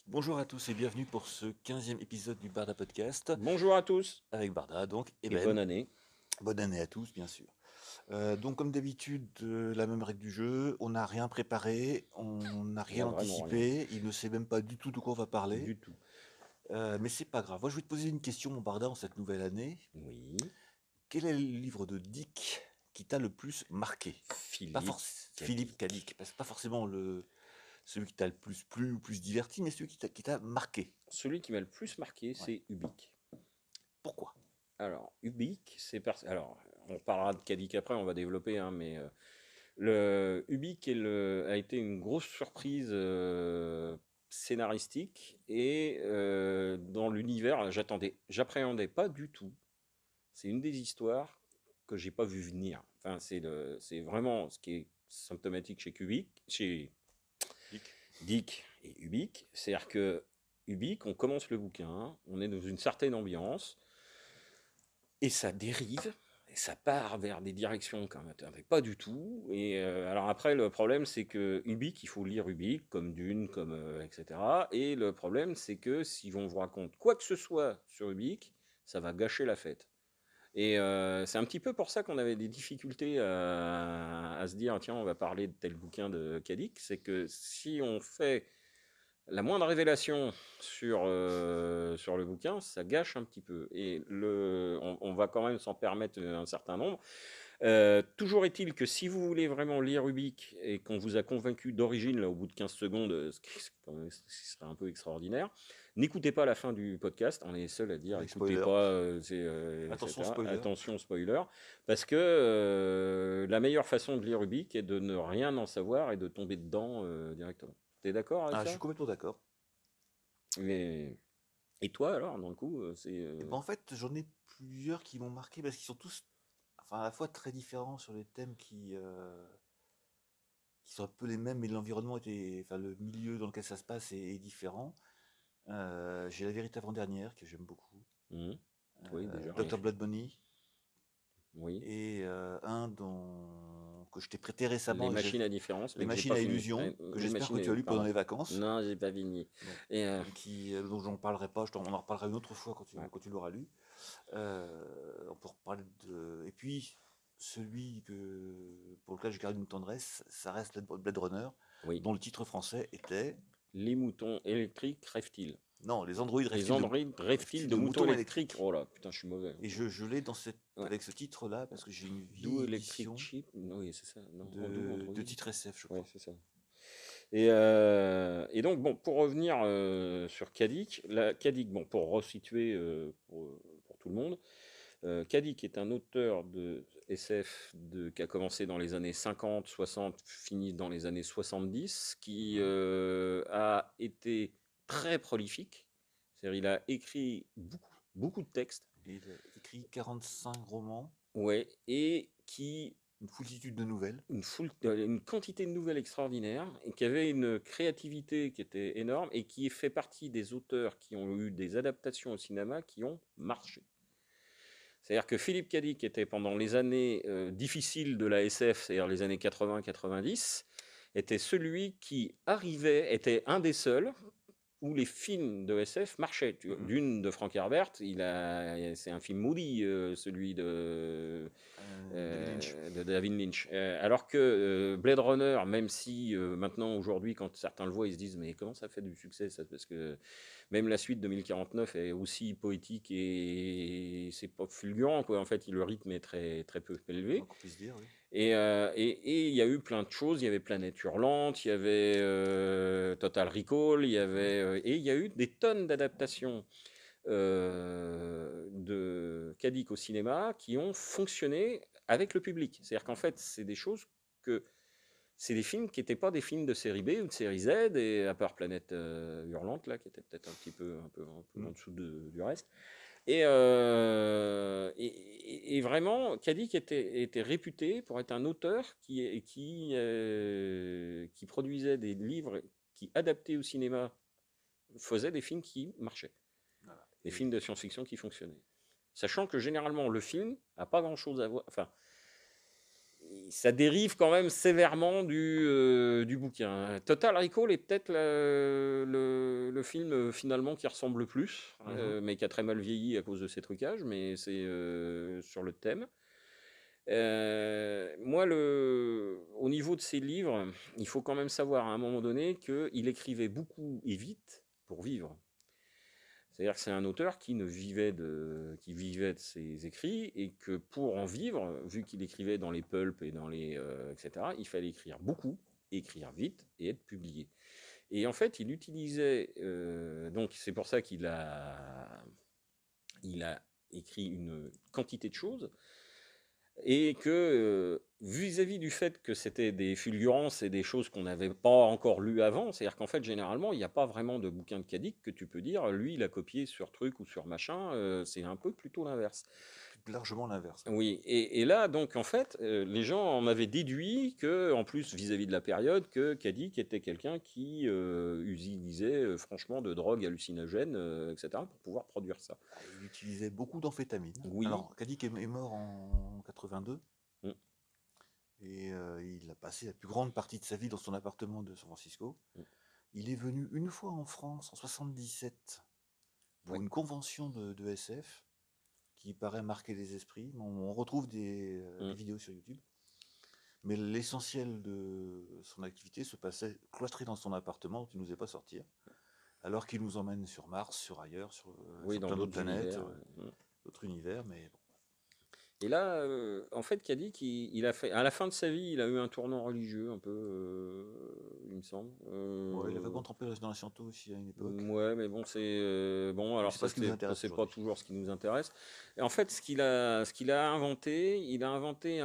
Bonjour à tous et bienvenue pour ce 15e épisode du Barda Podcast Bonjour à tous avec Barda donc et et Ben. bonne année. Bonne année à tous bien sûr. Donc comme d'habitude, la même règle du jeu, on n'a rien préparé, on n'a Il y rien a vraiment rien anticipé, il ne sait même pas du tout de quoi on va parler. du tout. Mais c'est pas grave. Moi je vais te poser une question mon Barda en cette nouvelle année. Oui, Quel est le livre de Dick qui t'a le plus marqué? Pas Philippe forcément Philippe Cadic. Cadic, parce que pas forcément celui qui t'a le plus plu ou plus diverti, mais celui qui t'a marqué. Celui qui m'a le plus marqué, Ouais. c'est Ubik. Pourquoi? Alors, Ubik, alors, on parlera de Cadic après, on va développer, hein, mais le Ubik a été une grosse surprise scénaristique et dans l'univers, j'appréhendais pas du tout. C'est une des histoires que j'ai pas vu venir. Enfin, c'est vraiment ce qui est symptomatique chez Dick. Dick et Ubik. C'est-à-dire que Ubik, on commence le bouquin, on est dans une certaine ambiance, et ça dérive, et ça part vers des directions qu'on n'attendait pas du tout. Et alors après, le problème, c'est que Ubik, il faut lire Ubik, comme Dune, comme etc. Et le problème, c'est que si on vous raconte quoi que ce soit sur Ubik, ça va gâcher la fête. Et c'est un petit peu pour ça qu'on avait des difficultés à se dire, tiens, on va parler de tel bouquin de Cadic. C'est que si on fait la moindre révélation sur le bouquin, ça gâche un petit peu. Et on va quand même s'en permettre un certain nombre. Toujours est-il que si vous voulez vraiment lire Ubik et qu'on vous a convaincu d'origine, là, au bout de 15 secondes, ce qui serait un peu extraordinaire, n'écoutez pas la fin du podcast. On est les seuls à dire Avec écoutez spoiler. pas, Attention etc. spoiler. Attention spoiler. Parce que la meilleure façon de lire Ubik est de ne rien en savoir et de tomber dedans directement. T'es d'accord avec Ah, je suis ça? complètement d'accord. Mais... Et toi alors, dans le coup, Et ben en fait, j'en ai plusieurs qui m'ont marqué parce qu'ils sont tous, enfin, à la fois très différents sur les thèmes qui sont un peu les mêmes, mais l'environnement était, enfin, le milieu dans lequel ça se passe est différent. J'ai La Vérité avant-dernière que j'aime beaucoup, Mhm. Oui, déjà rien. Dr. Blood Bunny Oui. et que je t'ai prêté Les récemment, machines à différence, Les mais que j'ai Machines pas à fini. illusion, que Les j'espère que machines, tu as lu pendant pardon. les vacances. Non, j'ai pas fini. Bon, Et dont j'en parlerai pas, on en reparlera une autre fois ouais. quand tu l'auras lu. On peut reparler de. Et puis, pour lequel je garde une tendresse, ça reste Blade Runner, Oui. dont le titre français était. Les moutons électriques rêvent-ils? Non, les androïdes Les androïdes rêvent-ils rêvent-ils de de moutons moutons électriques? électriques. Oh là, putain, je suis mauvais. Et je l'ai Ouais. avec ce titre-là, parce que j'ai une Do vieille Electric édition Chip? Oui, c'est ça. Non, Do Android. de titre SF, je Ouais, crois. c'est ça. Et donc, bon, pour revenir sur Cadic, Cadic, bon, pour resituer pour tout le monde, Cadic est un auteur de SF qui a commencé dans les années 50, 60, fini dans les années 70, qui Mhm. a été très prolifique. C'est-à-dire, il a écrit beaucoup de textes, Il a écrit 45 romans, ouais, et qui une foultitude de nouvelles. une quantité de nouvelles extraordinaires et qui avait une créativité qui était énorme et qui fait partie des auteurs qui ont eu des adaptations au cinéma qui ont marché. C'est-à-dire que Philippe Cadic était pendant les années difficiles de la SF, c'est-à-dire les années 80-90, était celui qui était un des seuls où les films de SF marchaient. Mhm. Dune de Frank Herbert, c'est un film maudit, celui David Lynch. de David Lynch. Alors que Blade Runner, même si maintenant, aujourd'hui, quand certains le voient, ils se disent mais comment ça fait du succès ça? Parce que même la suite 2049 est aussi poétique et c'est pas fulgurant, quoi. En fait, le rythme est très peu élevé. Quoi qu'on puisse dire, oui. Et il y a eu plein de choses. Il y avait Planète Hurlante, il y avait Total Recall, et il y a eu des tonnes d'adaptations de Cadic au cinéma qui ont fonctionné avec le public. C'est-à-dire qu'en fait, c'est des films qui n'étaient pas des films de série B ou de série Z, et à part Planète Hurlante, là, qui était peut-être un peu en Mm. dessous du reste. Et vraiment, Cadic était réputé pour être un auteur qui produisait des livres qui, adaptés au cinéma, faisaient des films qui marchaient, Voilà. des films de science-fiction qui fonctionnaient. Sachant que généralement, le film n'a pas grand-chose à voir. Enfin, ça dérive quand même sévèrement du bouquin. Total Recall est peut-être le le film finalement qui ressemble le plus, mais qui a très mal vieilli à cause de ses trucages, mais c'est sur le thème. Moi, au niveau de ses livres, il faut quand même savoir à un moment donné qu'il écrivait beaucoup et vite pour vivre. C'est-à-dire que c'est un auteur qui vivait de ses écrits et que pour en vivre, vu qu'il écrivait dans les pulps et dans les etc., il fallait écrire beaucoup, écrire vite et être publié. Et en fait, il utilisait donc c'est pour ça qu'il a écrit une quantité de choses et que vis-à-vis du fait que c'était des fulgurances et des choses qu'on n'avait pas encore lues avant, c'est-à-dire qu'en fait, généralement, il n'y a pas vraiment de bouquin de Cadic que tu peux dire, lui, il a copié sur truc ou sur machin, c'est un peu plutôt l'inverse. Largement l'inverse. Oui, et là, donc, en fait, les gens en avaient déduit que, en plus, vis-à-vis de la période, que Cadic était quelqu'un qui utilisait franchement de drogues hallucinogènes, etc., pour pouvoir produire ça. Il utilisait beaucoup d'amphétamines. Oui. Alors, Cadic est mort en 82. Mm. Et il a passé la plus grande partie de sa vie dans son appartement de San Francisco. Il est venu une fois en France en 77 pour une convention de SF qui paraît marquer les esprits. On retrouve des vidéos sur YouTube. Mais l'essentiel de son activité se passait cloîtré dans son appartement dont il n'osait pas sortir. Alors qu'il nous emmène sur Mars, sur ailleurs, sur dans plein d'autres planètes, d'autres univers, mais bon. Et là, en fait, Cadic, il a fait, à la fin de sa vie, il a eu un tournant religieux, un peu, il me semble. Ouais, il avait vaguement trempé dans la Sciento aussi à une époque. Ouais, mais bon, c'est bon. Alors, ça, c'est pas toujours ce qui nous intéresse. Et en fait, ce qu'il a inventé, il a inventé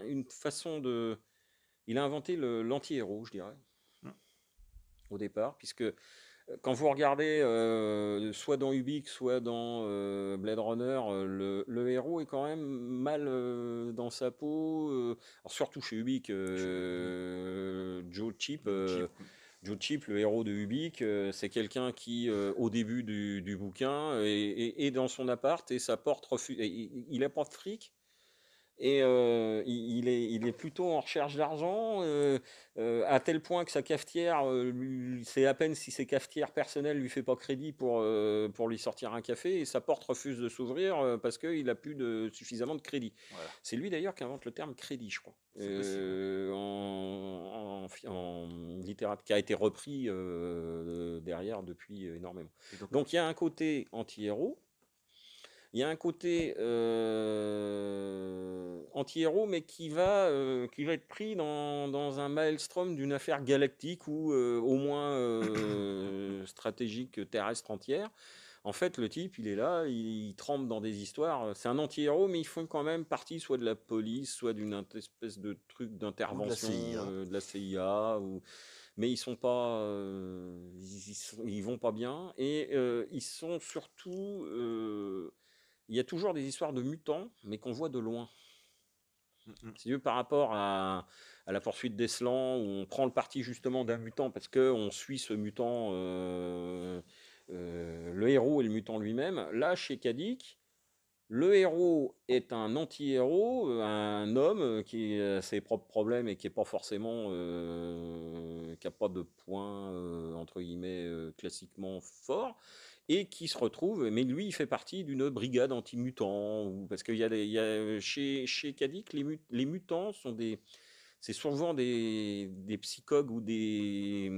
une façon de, il a inventé l'anti-héros, je dirais, au départ, puisque quand vous regardez soit dans Ubik, soit dans Blade Runner, le héros est quand même mal dans sa peau. Alors surtout chez Ubik, Joe Chip, le héros de Ubik, c'est quelqu'un qui, au début du bouquin, est dans son appart et sa porte refuse. Il a pas de fric. Et il est plutôt en recherche d'argent, à tel point que sa cafetière, c'est à peine si ses cafetières personnelles lui fait pas crédit pour lui sortir un café, et sa porte refuse de s'ouvrir parce qu'il a plus suffisamment de crédit. Voilà. C'est lui d'ailleurs qui invente le terme crédit, je crois, en littérature, qui a été repris derrière depuis énormément. Donc il y a un côté anti-héros. Il y a un côté anti-héros, mais qui va être pris dans un maelstrom d'une affaire galactique ou au moins stratégique terrestre entière. En fait, le type, il est là, il trempe dans des histoires. C'est un anti-héros, mais ils font quand même partie soit de la police, soit d'une espèce de truc d'intervention de la CIA. Mais ils sont pas, ils vont pas bien, et ils sont surtout. Il y a toujours des histoires de mutants, mais qu'on voit de loin. C'est par rapport à la poursuite d'Eslan, où on prend le parti justement d'un mutant, parce qu'on suit ce mutant, le héros et le mutant lui-même. Là, chez Cadic, le héros est un anti-héros, un homme qui a ses propres problèmes et qui n'est pas forcément, qui n'a pas de point, entre guillemets, classiquement fort, et qui se retrouve, mais lui, il fait partie d'une brigade anti-mutants, parce qu'il y a chez Cadic, les mutants sont c'est souvent des psychogues ou des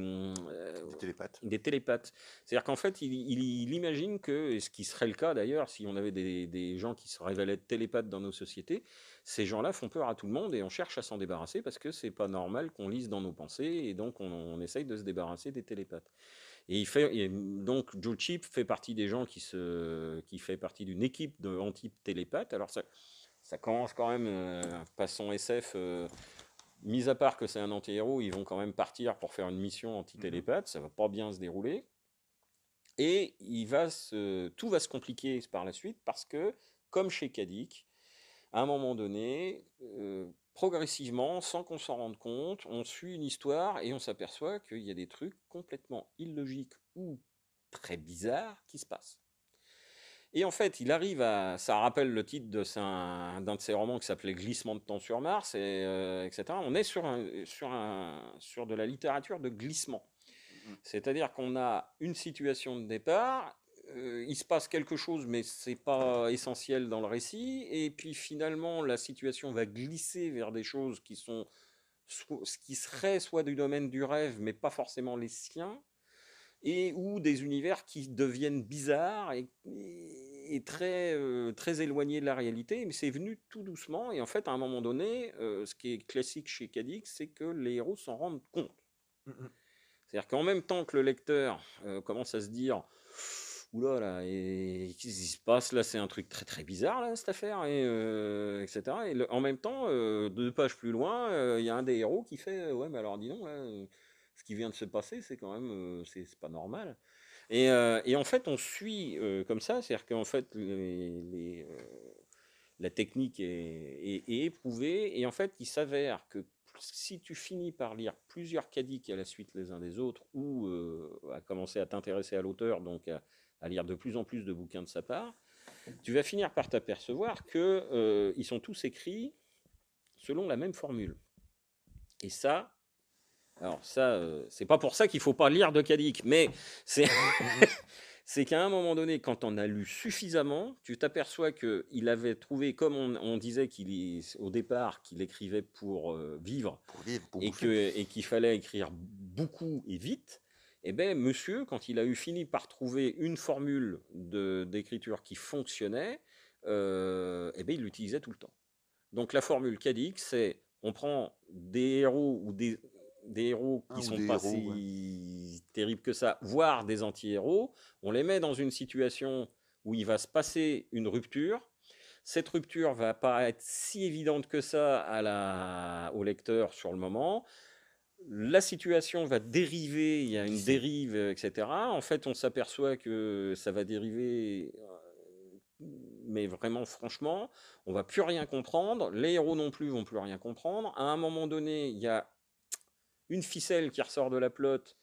télépathes. Des télépathes. C'est-à-dire qu'en fait, il imagine que, et ce qui serait le cas d'ailleurs, si on avait des gens qui se révélaient télépathes dans nos sociétés, ces gens-là font peur à tout le monde et on cherche à s'en débarrasser parce que c'est pas normal qu'on lise dans nos pensées, et donc on essaye de se débarrasser des télépathes. Et donc Joe Chip fait partie des gens qui fait partie d'une équipe d'anti-télépathes. Alors ça commence quand même, façon SF, mis à part que c'est un anti-héros, ils vont quand même partir pour faire une mission anti-télépathe, ça va pas bien se dérouler. Et tout va se compliquer par la suite, parce que, comme chez Cadic, à un moment donné, progressivement, sans qu'on s'en rende compte, on suit une histoire et on s'aperçoit qu'il y a des trucs complètement illogiques ou très bizarres qui se passent. Et en fait, il arrive à... Ça rappelle le titre d'un de ses romans qui s'appelait Glissement de temps sur Mars, etc. On est sur de la littérature de glissement. Mm. C'est-à-dire qu'on a une situation de départ, il se passe quelque chose, mais c'est pas essentiel dans le récit, et puis finalement la situation va glisser vers des choses qui sont ce qui serait soit du domaine du rêve, mais pas forcément les siens, et ou des univers qui deviennent bizarres et très, très éloignés de la réalité, mais c'est venu tout doucement, et en fait, à un moment donné, ce qui est classique chez Cadix, c'est que les héros s'en rendent compte. Mm. C'est-à-dire qu'en même temps que le lecteur commence à se dire oula là, et qu'est-ce qui se passe là, c'est un truc très très bizarre là, cette affaire, etc. Et en même temps, 2 pages plus loin, il y a un des héros qui fait ouais, mais alors dis donc, là, ce qui vient de se passer, c'est quand même, c'est pas normal. Et en fait, on suit comme ça, c'est-à-dire qu'en fait, la technique est éprouvée, et en fait, il s'avère que si tu finis par lire plusieurs cadiques à la suite les uns des autres, ou à commencer à t'intéresser à l'auteur, donc à lire de plus en plus de bouquins de sa part, tu vas finir par t'apercevoir que ils sont tous écrits selon la même formule. Et ça, alors ça, c'est pas pour ça qu'il faut pas lire de cadique, mais c'est c'est qu'à un moment donné, quand on a lu suffisamment, tu t'aperçois qu'il avait trouvé, comme on disait au départ, qu'il écrivait pour vivre, Pour vivre, pour et bouffer. qu'il fallait écrire beaucoup et vite. Eh bien, monsieur, quand il a eu fini par trouver une formule d'écriture qui fonctionnait, eh bien, il l'utilisait tout le temps. Donc la formule Cadix, c'est on prend des héros ou des héros qui Ou sont des pas héros, ouais. si terribles que ça, voire des anti-héros, on les met dans une situation où il va se passer une rupture. Cette rupture va pas être si évidente que ça au lecteur sur le moment. La situation va dériver, il y a une Glisser. dérive, etc. En fait, on s'aperçoit que ça va dériver, mais vraiment, franchement, on va plus rien comprendre. Les héros non plus vont plus rien comprendre. À un moment donné, il y a une ficelle qui ressort de la plotte.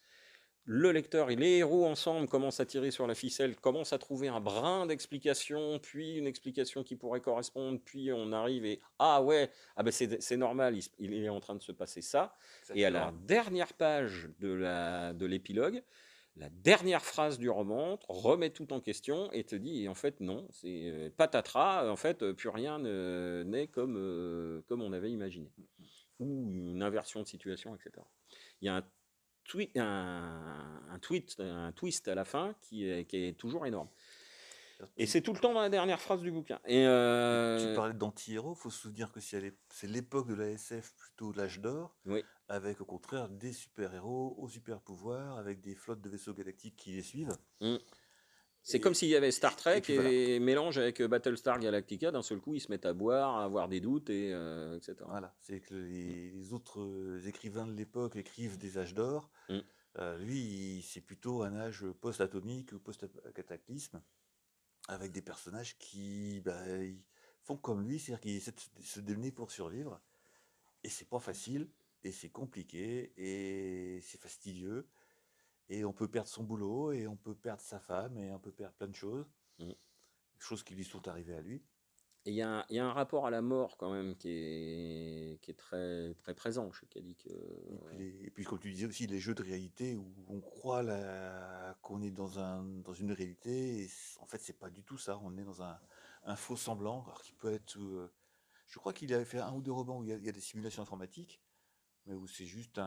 Le lecteur et les héros ensemble commencent à tirer sur la ficelle, commencent à trouver un brin d'explication, puis une explication qui pourrait correspondre, puis on arrive et ah ouais, ah ben c'est normal, il est en train de se passer ça. Ça Et à tire la loin. dernière page de l'épilogue, la dernière phrase du roman remet tout en question et te dit, et en fait non, c'est patatras, en fait plus rien n'est comme on avait imaginé. Ou une inversion de situation, etc. Il y a un twist à la fin qui est toujours énorme. Et c'est tout le temps dans la dernière phrase du bouquin. Tu parlais d'anti-héros, faut se souvenir que c'est l'époque de la SF, plutôt l'âge d'or, Oui. avec au contraire des super-héros aux super-pouvoirs, avec des flottes de vaisseaux galactiques qui les suivent. Mm. C'est comme s'il y avait Star Trek puis voilà. et mélange avec Battlestar Galactica. D'un seul coup, ils se mettent à boire, à avoir des doutes, etc. Voilà, c'est que les autres écrivains de l'époque écrivent des âges d'or. Mm. Lui, c'est plutôt un âge post-atomique ou post-cataclysme, avec des personnages qui ils font comme lui, c'est-à-dire qu'ils essaient de se démener pour survivre. Et c'est pas facile, et c'est compliqué, et c'est fastidieux. Et on peut perdre son boulot, et on peut perdre sa femme, et on peut perdre plein de choses. Mm. Choses qui lui sont arrivées à lui. Et il y a un rapport à la mort quand même qui est très, très présent chez Kadik. Et puis, comme tu disais aussi, les jeux de réalité où on croit qu'on est dans une réalité, et en fait, c'est pas du tout ça. On est dans un faux semblant, alors qui peut être. Je crois qu'il avait fait un ou deux romans où il y a des simulations informatiques, mais où c'est juste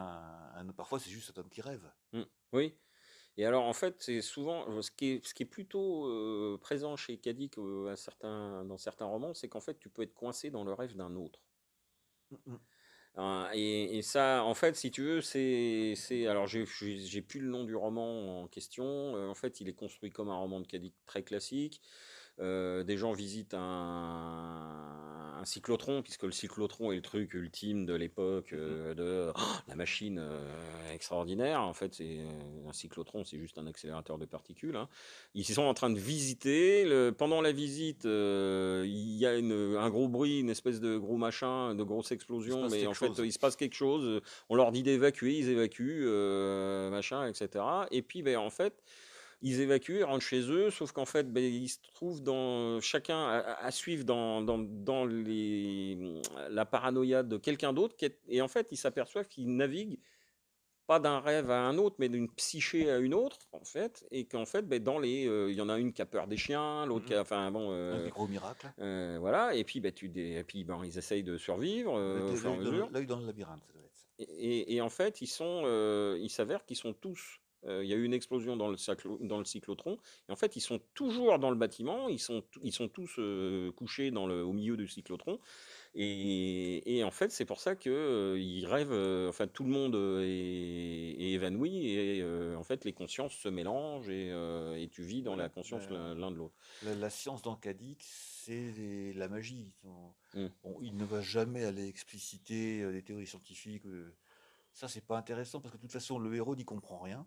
parfois, c'est juste un homme qui rêve. Mm. Oui. Et alors, en fait, c'est souvent ce qui est plutôt présent chez Kadik dans certains romans, c'est qu'en fait, tu peux être coincé dans le rêve d'un autre. Mm, mm. Et ça, en fait, si tu veux, alors, j'ai plus le nom du roman en question. En fait, il est construit comme un roman de Kadik très classique. Des gens visitent un cyclotron, puisque le cyclotron est le truc ultime de l'époque de la machine extraordinaire. En fait, un cyclotron, c'est juste un accélérateur de particules, hein. Ils sont en train de visiter. Pendant la visite, il y a un gros bruit, une espèce de gros machin, de grosse Il se explosion, passe mais en quelque fait, chose. il se passe quelque chose. On leur dit d'évacuer, ils évacuent, machin, etc. Et puis, ben, en fait, ils évacuent, ils rentrent chez eux, sauf qu'en fait, ben, ils se trouvent chacun à suivre dans la paranoïa de quelqu'un d'autre, et en fait, ils s'aperçoivent qu'ils naviguent pas d'un rêve à un autre, mais d'une psyché à une autre, en fait, et qu'en fait, ben, il y en a une qui a peur des chiens, l'autre qui a, enfin bon, Un des gros miracles. voilà, et puis, et puis ben, ils essayent de survivre au fur et à mesure. L'œil dans le labyrinthe, ça doit être ça. Et en fait, il s'avère qu'ils sont tous. Il y a eu une explosion dans le cyclotron. Et en fait, ils sont toujours dans le bâtiment. Ils sont tous couchés au milieu du cyclotron. Et en fait, c'est pour ça que ils rêvent. Enfin, tout le monde est évanoui. Et en fait, les consciences se mélangent. Et tu vis dans la Voilà. conscience l'un de l'autre. La science dans Cadix, c'est la magie. Mm. Bon, il ne va jamais aller expliciter des théories scientifiques. Ça, c'est pas intéressant parce que de toute façon, le héros n'y comprend rien.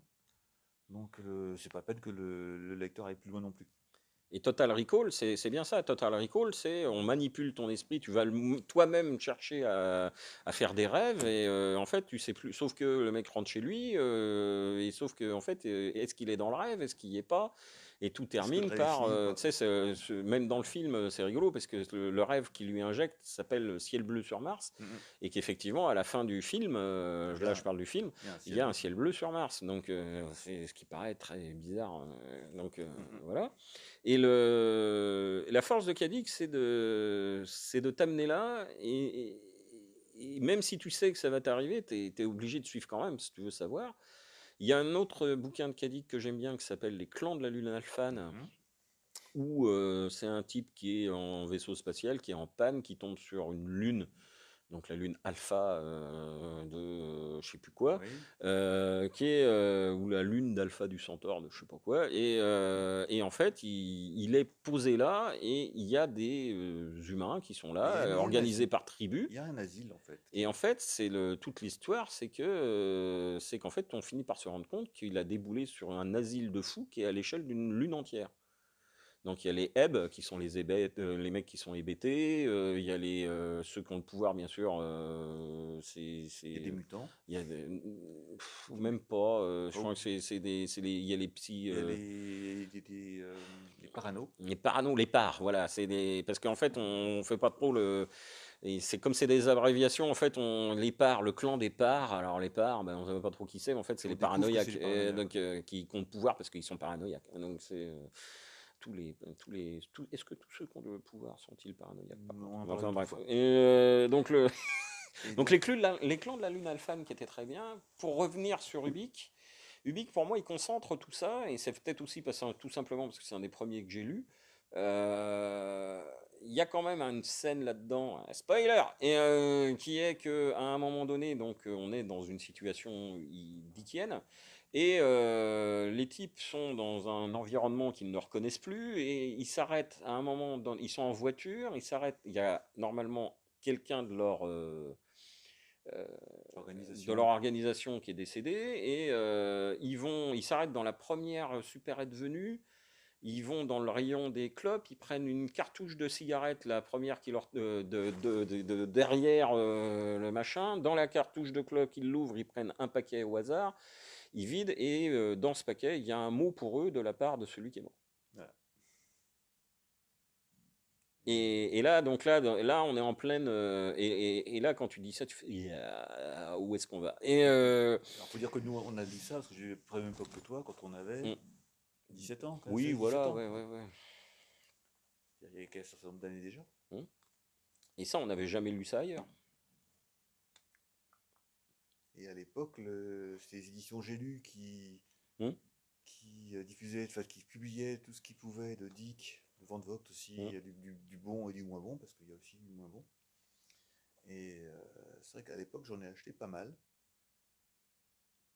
Donc, c'est pas la peine que le lecteur aille plus loin non plus. Et Total Recall, c'est bien ça. Total Recall, c'est on manipule ton esprit, tu vas toi-même chercher à faire des rêves et en fait tu sais plus. Sauf que le mec rentre chez lui et sauf que en fait, est-ce qu'il est dans le rêve, est-ce qu'il y est pas? Et tout Est-ce que le termine rêve est par, fini ou pas? tu sais, même dans le film, c'est rigolo parce que le rêve qu'il lui injecte s'appelle Ciel bleu sur Mars Mhm. et qu'effectivement à la fin du film, Il y là a, je parle du film, il y a un il ciel y a un bleu. ciel bleu sur Mars. Donc c'est ce qui paraît très bizarre. Donc Mhm. voilà. Et la force de Cadix, c'est de t'amener là, et même si tu sais que ça va t'arriver, tu es obligé de suivre quand même, si tu veux savoir. Il y a un autre bouquin de Cadix que j'aime bien, qui s'appelle Les clans de la Lune Alphane, Mhm. où c'est un type qui est en vaisseau spatial, qui est en panne, qui tombe sur une lune, donc la lune alpha de je sais plus quoi, Oui. qui est ou la lune d'alpha du centaure de je sais pas quoi, et en fait il est posé là et il y a des humains qui sont Mais là, il y a un organisés asile. par tribus. Il y a un asile en fait. Et en fait, toute l'histoire, c'est qu'en fait, on finit par se rendre compte qu'il a déboulé sur un asile de fous qui est à l'échelle d'une lune entière. Donc il y a les Eb qui sont les mecs qui sont hébétés, il y a ceux qui ont le pouvoir bien sûr, Il y a des mutants. il y a ou même pas, je crois Oh. que il y a les petits, Il y a les paranos. les parano, les pars, voilà, parce qu'en fait on fait pas trop et c'est comme c'est des abréviations en fait les pars, le clan des pars, alors les pars, ben, on ne sait pas trop qui c'est, mais en fait c'est On les découvre que c'est paranoïaques, les paranoïaques. donc qui comptent pouvoir parce qu'ils sont paranoïaques. Donc c'est est-ce que tous ceux qui ont le pouvoir sont-ils paranoïaques par On contre? en Mais parle enfin une autre bref. fois. Et, donc Et donc donc, les clans de la Lune Alphane qui étaient très bien. Pour revenir sur Ubik, Ubik pour moi il concentre tout ça et c'est peut-être aussi tout simplement parce que c'est un des premiers que j'ai lu. Euh, Il y a quand même une scène là-dedans, un spoiler, qui est que à un moment donné, donc on est dans une situation dickienne, et les types sont dans un environnement qu'ils ne reconnaissent plus, et ils s'arrêtent à un moment, ils sont en voiture, ils s'arrêtent, il y a normalement quelqu'un euh, de leur organisation. organisation qui est décédé, et ils s'arrêtent dans la première supérette venue. Ils vont dans le rayon des clopes, ils prennent une cartouche de cigarette, la première qui leur derrière le machin. Dans la cartouche de clope, ils l'ouvrent, ils prennent un paquet au hasard, ils vident et dans ce paquet, il y a un mot pour eux de la part de celui qui est mort. Voilà. Et là, donc là, on est en pleine. Et là, quand tu dis ça, tu fais où est-ce qu'on va? Et Alors, faut dire que nous, on a lu ça parce que j'ai près la même époque que toi quand on avait mm, 17 ans, oui, 16-17 voilà, ans. ouais, ouais, ouais. Il y a un certain nombre d'années déjà. Mm. Et ça, on n'avait jamais lu ça ailleurs. Et à l'époque, c'était les éditions J'ai lu Mm. qui diffusaient, enfin, qui publiaient tout ce qu'ils pouvaient de Dick, de Van Vogt aussi, il Mm. y a du bon et du moins bon, parce qu'il y a aussi du moins bon. Et c'est vrai qu'à l'époque, j'en ai acheté pas mal.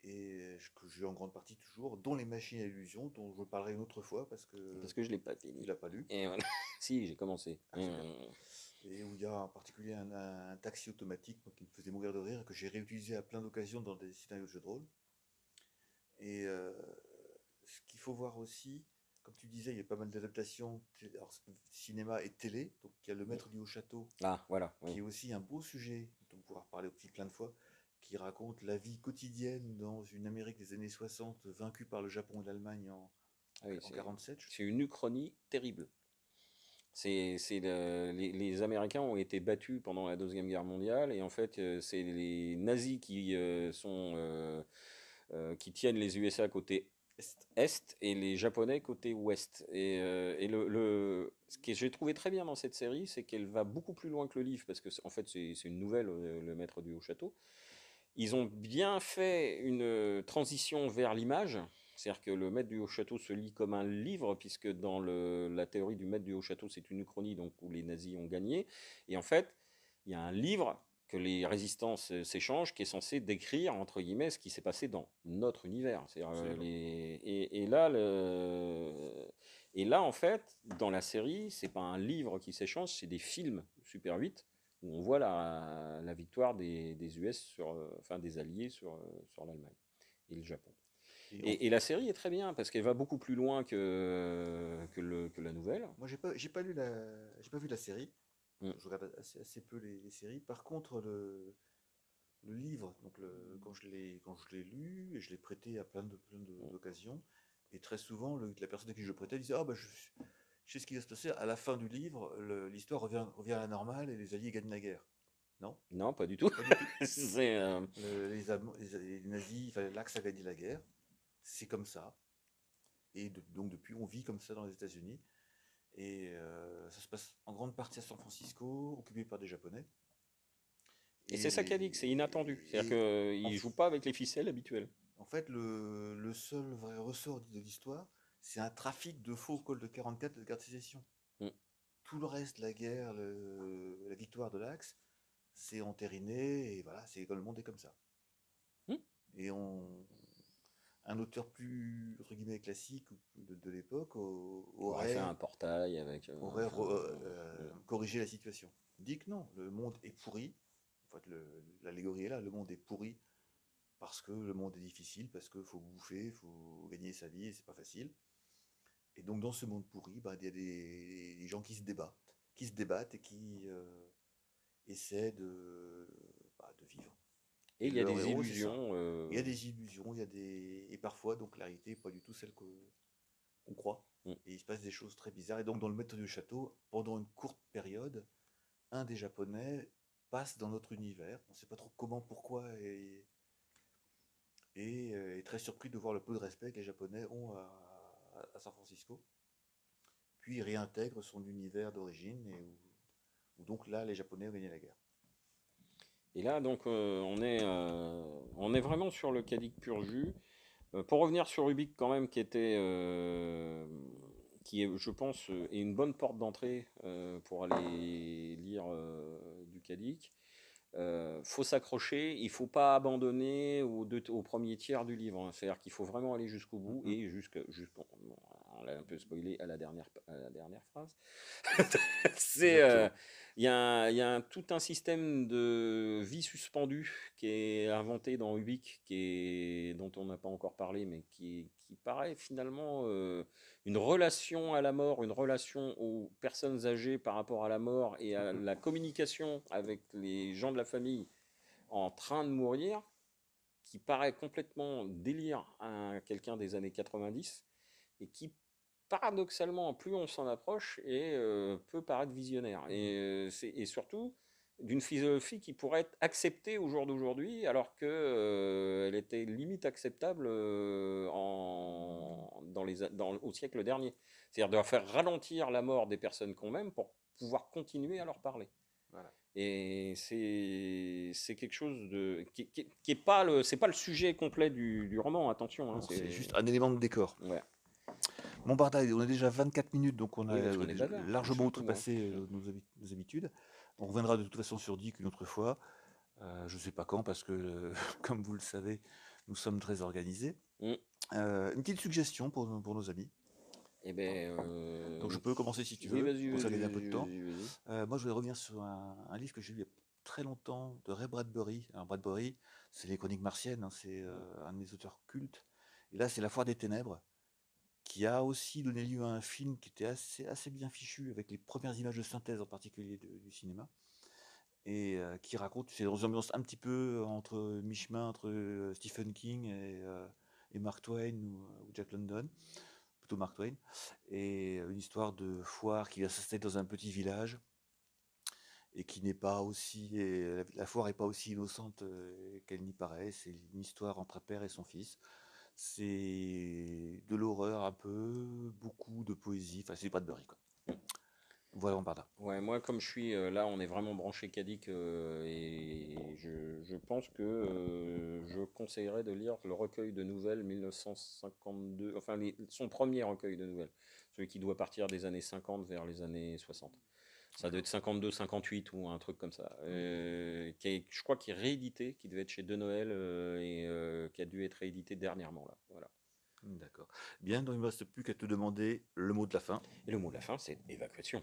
Et que j'ai en grande partie toujours, dont les machines à illusion, dont je parlerai une autre fois, parce que Parce que je l'ai pas tu fini. l'as pas lu. Et voilà. Si, j'ai commencé. Ah, c'est bien. Et où il y a en particulier un taxi automatique moi, qui me faisait mourir de rire, et que j'ai réutilisé à plein d'occasions dans des scénarios de jeux de rôle. Et ce qu'il faut voir aussi, comme tu disais, il y a pas mal d'adaptations, cinéma et télé. Donc il y a Le Maître du Haut Château, Ah, voilà, qui oui. est aussi un beau sujet, dont on pourra reparler aussi plein de fois, qui raconte la vie quotidienne dans une Amérique des années 60, vaincue par le Japon et l'Allemagne Ah oui, en 47. c'est une uchronie terrible. Les Américains ont été battus pendant la Deuxième Guerre mondiale et en fait c'est les nazis qui tiennent les USA côté Est et les Japonais côté Ouest. Ce que j'ai trouvé très bien dans cette série, c'est qu'elle va beaucoup plus loin que le livre parce que en fait c'est une nouvelle, Le Maître du Haut Château. Ils ont bien fait une transition vers l'image. C'est-à-dire que le Maître du Haut Château se lit comme un livre, puisque dans la théorie du Maître du Haut Château, c'est une uchronie donc, où les nazis ont gagné. Et en fait, il y a un livre que les résistances s'échangent, qui est censé décrire, entre guillemets, ce qui s'est passé dans notre univers. Et là, en fait, dans la série, c'est pas un livre qui s'échange, c'est des films Super 8 où on voit la victoire des US enfin des Alliés sur l'Allemagne et le Japon. Et la série est très bien parce qu'elle va beaucoup plus loin que la nouvelle. Moi, j'ai pas vu la série. Je regarde assez peu les séries. Par contre, le livre, donc quand je l'ai lu, et je l'ai prêté à plein d'occasions, et très souvent, la personne à qui je le prêtais disait: ah, bah, je sais ce qui va se passer. À la fin du livre, l'histoire revient à la normale et les Alliés gagnent la guerre. Non? Non, pas du tout. Pas du tout. C'est, Les nazis, enfin, l'Axe a gagné la guerre. C'est comme ça. Et donc depuis, on vit comme ça dans les États-Unis. Et ça se passe en grande partie à San Francisco, occupé par des Japonais. et c'est ça qu'elle dit, que c'est inattendu. C'est-à-dire Et qu'ils ne jouent pas avec les ficelles habituelles. en fait, le seul vrai ressort de l'histoire, c'est un trafic de faux cols de 44 de guerre de sécession. Mm. Tout le reste, la guerre, la victoire de l'Axe, c'est entériné, et voilà, le monde est comme ça. Mm. Et un auteur plus, entre guillemets, classique de l'époque aurait fait un portail avec. Aurait corrigé la situation. Dit que non, le monde est pourri. En fait, l'allégorie est là, le monde est pourri parce que le monde est difficile, parce qu'il faut bouffer, il faut gagner sa vie et c'est pas facile. Et donc dans ce monde pourri, bah, il y a des gens qui se débattent et qui essaient de vivre. Et il y a des héros, illusions. Il y a des illusions, et parfois donc la réalité n'est pas du tout celle qu'on croit. Mm. Et il se passe des choses très bizarres. Et donc dans le Maître du Château, pendant une courte période, un des Japonais passe dans notre univers. On ne sait pas trop comment, pourquoi, et est très surpris de voir le peu de respect que les Japonais ont à San Francisco. Puis il réintègre son univers d'origine, et où donc là, les Japonais ont gagné la guerre. Et là, donc, on est vraiment sur le Cadic pur jus. Pour revenir sur Ubik, quand même, qui est, je pense, est une bonne porte d'entrée pour aller lire du Cadic. Faut s'accrocher, il faut pas abandonner au premier tiers du livre. Hein. C'est-à-dire qu'il faut vraiment aller jusqu'au bout et on l'a un peu spoilé à la dernière phrase. Il y a tout un système de vie suspendue qui est inventé dans Ubik, dont on n'a pas encore parlé, mais qui paraît finalement une relation à la mort, une relation aux personnes âgées par rapport à la mort et à la communication avec les gens de la famille en train de mourir, qui paraît complètement délire à quelqu'un des années 90 et qui, paradoxalement, plus on s'en approche, peut paraître visionnaire. Et surtout, d'une philosophie qui pourrait être acceptée au jour d'aujourd'hui, alors qu'elle était limite acceptable au siècle dernier. C'est-à-dire de faire ralentir la mort des personnes qu'on aime pour pouvoir continuer à leur parler. Voilà. Et c'est quelque chose qui est pas c'est pas le sujet complet du roman, attention. Hein, c'est juste un élément de décor. Ouais. Bon, Barda, on a déjà 24 minutes, donc on a largement outrepassé nos habitudes. On reviendra de toute façon sur Dick une autre fois. Je ne sais pas quand, parce que, comme vous le savez, nous sommes très organisés. Une petite suggestion pour nos amis. Eh ben, donc je peux commencer si tu veux, pour ça gagner un peu de temps. Moi, je vais revenir sur un livre que j'ai lu il y a très longtemps, de Ray Bradbury. Alors Bradbury, c'est les Chroniques martiennes, hein, c'est un des auteurs cultes. Et là, c'est La Foire des Ténèbres, qui a aussi donné lieu à un film qui était assez bien fichu, avec les premières images de synthèse en particulier du cinéma, et qui raconte, c'est dans une ambiance un petit peu mi-chemin entre Stephen King et Mark Twain ou Jack London. plutôt Mark Twain, et une histoire de foire qui va s'installer dans un petit village et qui n'est pas aussi, et la foire est pas aussi innocente qu'elle n'y paraît. C'est une histoire entre un père et son fils. C'est de l'horreur un peu, beaucoup de poésie. Enfin, c'est Bradbury, quoi. Voilà, on part là. Ouais, moi, comme je suis là, on est vraiment branché Cadic et je pense que je conseillerais de lire le recueil de nouvelles 1952, enfin son premier recueil de nouvelles, celui qui doit partir des années 50 vers les années 60. Ça doit être 52-58 ou un truc comme ça. Je crois qu'il est réédité, qui devait être chez De Noël et qui a dû être réédité dernièrement là. Voilà. D'accord. Bien, donc il ne me reste plus qu'à te demander le mot de la fin. Et le mot de la fin, c'est évacuation.